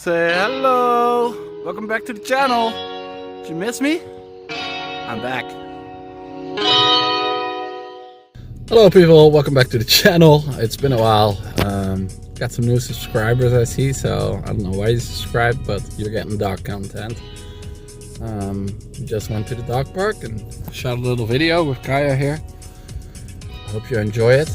Say hello. Welcome back to the channel. Did you miss me? I'm back. Hello people, welcome back to the channel. It's been a while. Got some new subscribers I see, so I don't know why you subscribed, but you're getting dog content. Just went to the dog park and shot a little video with Kaya here. I hope you enjoy it.